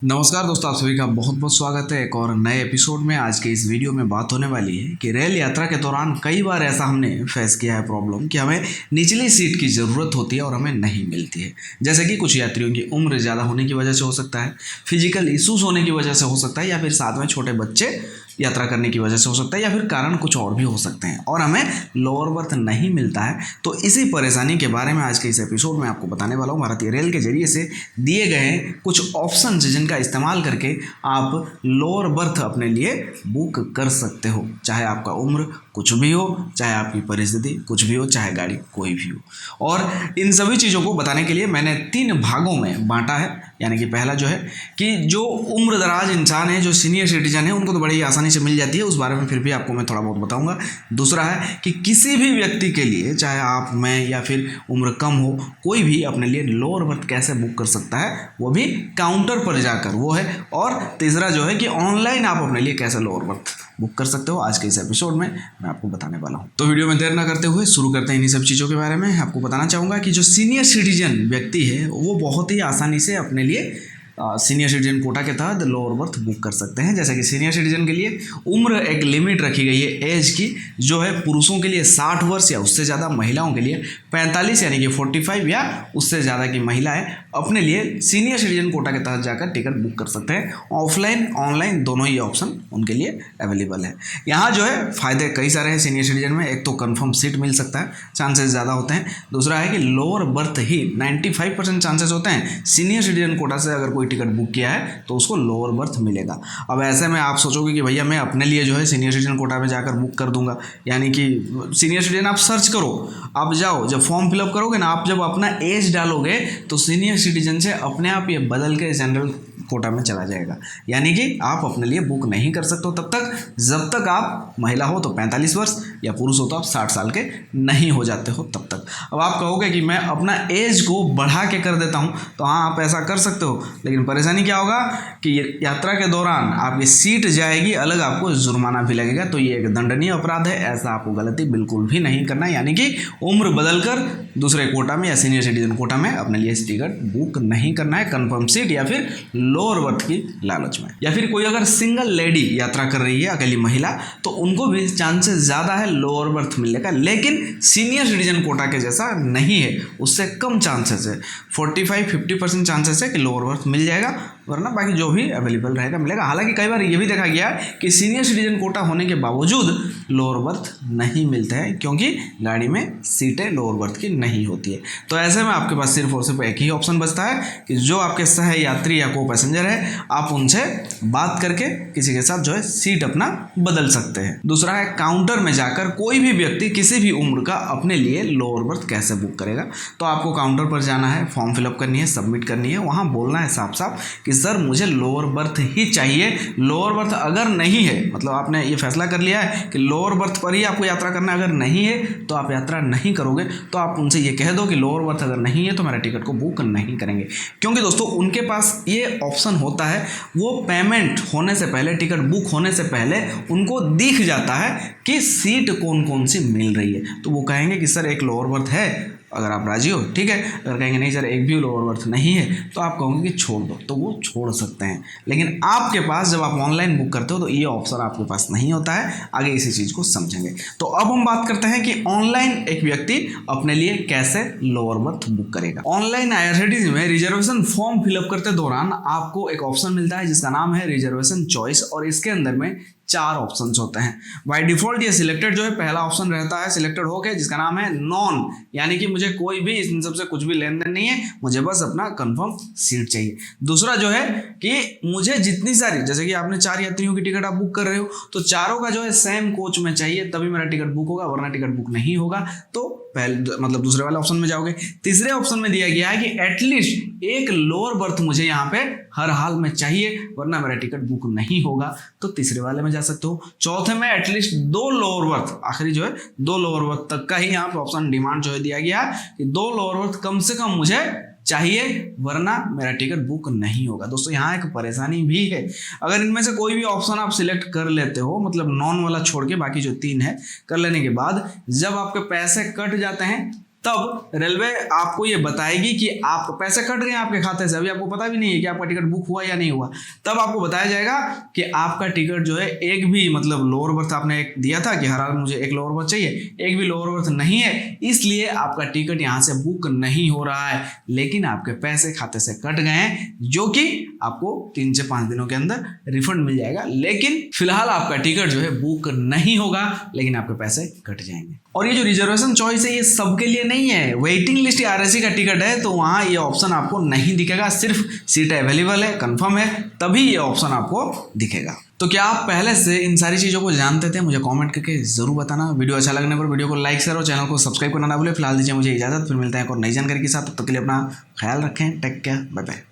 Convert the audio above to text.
नमस्कार दोस्तों, आप सभी का बहुत बहुत स्वागत है एक और नए एपिसोड में। आज के इस वीडियो में बात होने वाली है कि रेल यात्रा के दौरान कई बार ऐसा हमने फेस किया है प्रॉब्लम कि हमें निचली सीट की ज़रूरत होती है और हमें नहीं मिलती है। जैसे कि कुछ यात्रियों की उम्र ज़्यादा होने की वजह से हो सकता है, फिजिकल इशूज़ होने की वजह से हो सकता है, या फिर साथ में छोटे बच्चे यात्रा करने की वजह से हो सकता है, या फिर कारण कुछ और भी हो सकते हैं और हमें लोअर बर्थ नहीं मिलता है। तो इसी परेशानी के बारे में आज के इस एपिसोड में आपको बताने वाला हूँ। भारतीय रेल के जरिए से दिए गए कुछ ऑप्शन जिनका इस्तेमाल करके आप लोअर बर्थ अपने लिए बुक कर सकते हो, चाहे आपका उम्र कुछ भी हो, चाहे आपकी परिस्थिति कुछ भी हो, चाहे गाड़ी कोई भी हो। और इन सभी चीज़ों को बताने के लिए मैंने 3 भागों में बांटा है। यानी कि पहला जो है कि जो उम्र दराज इंसान है, जो सीनियर सिटीजन है, उनको तो बड़ी आसानी से मिल जाती है, उस बारे में फिर भी आपको मैं थोड़ा बहुत बताऊंगा। दूसरा है कि किसी भी व्यक्ति के लिए, चाहे आप, मैं या फिर उम्र कम हो, कोई भी अपने लिए लोअर बर्थ कैसे बुक कर सकता है, वो भी काउंटर पर जाकर, वो है। और तीसरा जो है कि ऑनलाइन आप अपने लिए कैसे लोअर बर्थ बुक कर सकते हो, आज के इस एपिसोड में मैं आपको बताने वाला हूँ। तो वीडियो में देर ना करते हुए शुरू करते हैं इन्हीं सब चीज़ों के बारे में। आपको बताना चाहूँगा कि जो सीनियर सिटीजन व्यक्ति है वो बहुत ही आसानी से अपने लिए सीनियर सिटीजन कोटा के तहत लोअर बर्थ बुक कर सकते हैं। जैसे कि सीनियर सिटीजन के लिए उम्र एक लिमिट रखी गई है एज की, जो है पुरुषों के लिए 60 वर्ष या उससे ज़्यादा, महिलाओं के लिए 45 यानी कि 45 या उससे ज़्यादा की महिलाएं अपने लिए सीनियर सिटीजन कोटा के तहत जाकर टिकट बुक कर सकते हैं। ऑफलाइन ऑनलाइन दोनों ही ऑप्शन उनके लिए अवेलेबल है। यहाँ जो है फ़ायदे कई सारे हैं सीनियर सिटीजन में। एक तो कन्फर्म सीट मिल सकता है, चांसेस ज़्यादा होते हैं। दूसरा है कि लोअर बर्थ ही 95% चांसेस होते हैं। सीनियर सिटीजन कोटा से अगर कोई टिकट बुक किया है तो उसको लोअर बर्थ मिलेगा। अब ऐसे में आप सोचोगे कि भैया मैं अपने लिए जो है सीनियर सिटीजन कोटा में जाकर बुक कर दूंगा, यानी कि सीनियर सिटीजन आप सर्च करो, आप जाओ, जब फॉर्म फिलअप करोगे ना, आप जब अपना एज डालोगे तो सीनियर सिटीजन से अपने आप ये बदल के जनरल कोटा में चला जाएगा। यानी कि आप अपने लिए बुक नहीं कर सकते हो तब तक, जब तक आप महिला हो तो 45 वर्ष या पुरुष हो तो आप 60 साल के नहीं हो जाते हो तब तक। अब आप कहोगे कि मैं अपना एज को बढ़ा के कर देता हूं, तो हाँ आप ऐसा कर सकते हो, लेकिन परेशानी क्या होगा कि यात्रा के दौरान आपकी सीट जाएगी अलग, आपको जुर्माना भी लगेगा। तो ये एक दंडनीय अपराध है, ऐसा आपको गलती बिल्कुल भी नहीं करना है। यानी कि उम्र बदलकर दूसरे कोटा में या सीनियर सिटीजन कोटा में अपने लिए टिकट बुक नहीं करना है, कन्फर्म सीट या फिर लोअर बर्थ की लालच में। या फिर कोई अगर सिंगल लेडी यात्रा कर रही है, अकेली महिला, तो उनको भी चांसेस ज़्यादा है लोअर बर्थ मिलने का, लेकिन सीनियर सिटीजन कोटा के जैसा नहीं है, उससे कम चांसेस है। 45-50% चांसेस है कि लोअर बर्थ मिल जाएगा, वरना बाकी जो भी अवेलेबल रहेगा मिलेगा। हालांकि कई बार ये भी देखा गया है कि सीनियर सिटीजन कोटा होने के बावजूद लोअर बर्थ नहीं मिलते हैं, क्योंकि गाड़ी में सीटें लोअर बर्थ की नहीं होती है। तो ऐसे में आपके पास सिर्फ और सिर्फ एक ही ऑप्शन बचता है कि जो आपके सह यात्री या को पैसेंजर है, आप उनसे बात करके किसी के साथ जो है सीट अपना बदल सकते हैं। दूसरा है काउंटर में जाकर कोई भी व्यक्ति किसी भी उम्र का अपने लिए लोअर बर्थ कैसे बुक करेगा। तो आपको काउंटर पर जाना है, फॉर्म फिलअप करनी है, सबमिट करनी है, वहाँ बोलना है साफ साफ कि सर मुझे लोअर बर्थ ही चाहिए। लोअर बर्थ अगर नहीं है, मतलब आपने ये फैसला कर लिया है कि लोअर बर्थ पर ही आपको यात्रा करना है, अगर नहीं है तो आप यात्रा नहीं करोगे। तो आप उनसे ये कह दो कि लोअर बर्थ अगर नहीं है तो मेरा टिकट को बुक नहीं करेंगे। क्योंकि दोस्तों उनके पास ये ऑप्शन होता है, वो पेमेंट होने से पहले, टिकट बुक होने से पहले उनको दिख जाता है कि सीट कौन कौन सी मिल रही है। तो वो कहेंगे कि सर एक लोअर बर्थ है, अगर आप राजी हो ठीक है। अगर कहेंगे नहीं सर एक भी लोअर बर्थ नहीं है, तो आप कहोगे कि छोड़ दो, तो वो छोड़ सकते हैं। लेकिन आपके पास जब आप ऑनलाइन बुक करते हो तो ये ऑप्शन आपके पास नहीं होता है। आगे इसी चीज़ को समझेंगे। तो अब हम बात करते हैं कि ऑनलाइन एक व्यक्ति अपने लिए कैसे लोअर बर्थ बुक करेगा। ऑनलाइन आईआरसीटीसी में रिजर्वेशन फॉर्म फिलअप करते दौरान आपको एक ऑप्शन मिलता है जिसका नाम है रिजर्वेशन चॉइस, और इसके अंदर में 4 ऑप्शंस होते हैं। बाय डिफॉल्ट ये सिलेक्टेड जो है पहला ऑप्शन रहता है सिलेक्टेड होके, जिसका नाम है नॉन, यानी कि मुझे कोई भी इन सबसे कुछ भी लेन देन नहीं है, मुझे बस अपना कंफर्म सीट चाहिए। दूसरा जो है कि मुझे जितनी सारी, जैसे कि आपने 4 यात्रियों की टिकट आप बुक कर रहे हो, तो चारों का जो है सेम कोच में चाहिए, तभी मेरा टिकट बुक होगा, वरना टिकट बुक नहीं होगा। तो पहले मतलब दूसरे वाले ऑप्शन में जाओगे। तीसरे ऑप्शन में दिया गया है कि एटलीस्ट एक लोअर बर्थ मुझे यहाँ पे हर हाल में चाहिए, वरना मेरा टिकट बुक नहीं होगा, तो तीसरे वाले में जा सकते हो। चौथे में एटलीस्ट 2 लोअर बर्थ, आखिरी जो है 2 लोअर बर्थ तक का ही यहाँ पे ऑप्शन डिमांड जो है दिया गया कि 2 लोअर बर्थ कम से कम मुझे चाहिए, वरना मेरा टिकट बुक नहीं होगा। दोस्तों यहाँ एक परेशानी भी है, अगर इनमें से कोई भी ऑप्शन आप सिलेक्ट कर लेते हो, मतलब नॉन वाला छोड़ के बाकी जो 3 है कर लेने के बाद जब आपके पैसे कट जाते हैं तब रेलवे आपको ये बताएगी कि आप पैसे कट गए आपके खाते से, अभी आपको पता भी नहीं है कि आपका टिकट बुक हुआ या नहीं हुआ। तब आपको बताया जाएगा कि आपका टिकट जो है एक भी मतलब लोअर बर्थ आपने एक दिया था कि हर हाल मुझे एक लोअर बर्थ चाहिए, एक भी लोअर बर्थ नहीं है, इसलिए आपका टिकट यहाँ से बुक नहीं हो रहा है, लेकिन आपके पैसे खाते से कट गए हैं, जो कि आपको 3 से 5 दिनों के अंदर रिफंड मिल जाएगा। लेकिन फिलहाल आपका टिकट जो है बुक नहीं होगा, लेकिन आपके पैसे कट जाएंगे। और ये जो रिजर्वेशन चॉइस है ये सबके लिए नहीं है। वेटिंग लिस्ट या आरएसी का टिकट है तो वहाँ ये ऑप्शन आपको नहीं दिखेगा, सिर्फ सीट अवेलेबल है, कंफर्म है, तभी ये ऑप्शन आपको दिखेगा। तो क्या आप पहले से इन सारी चीज़ों को जानते थे? मुझे कमेंट करके जरूर बताना। वीडियो अच्छा लगने पर वीडियो को लाइक करो, चैनल को सब्सक्राइब करना ना भूलें। फिलहाल दीजिए मुझे इजाजत, फिर मिलते हैं एक और नई जानकारी के साथ। तब तक के लिए अपना ख्याल रखें। Take care, bye bye.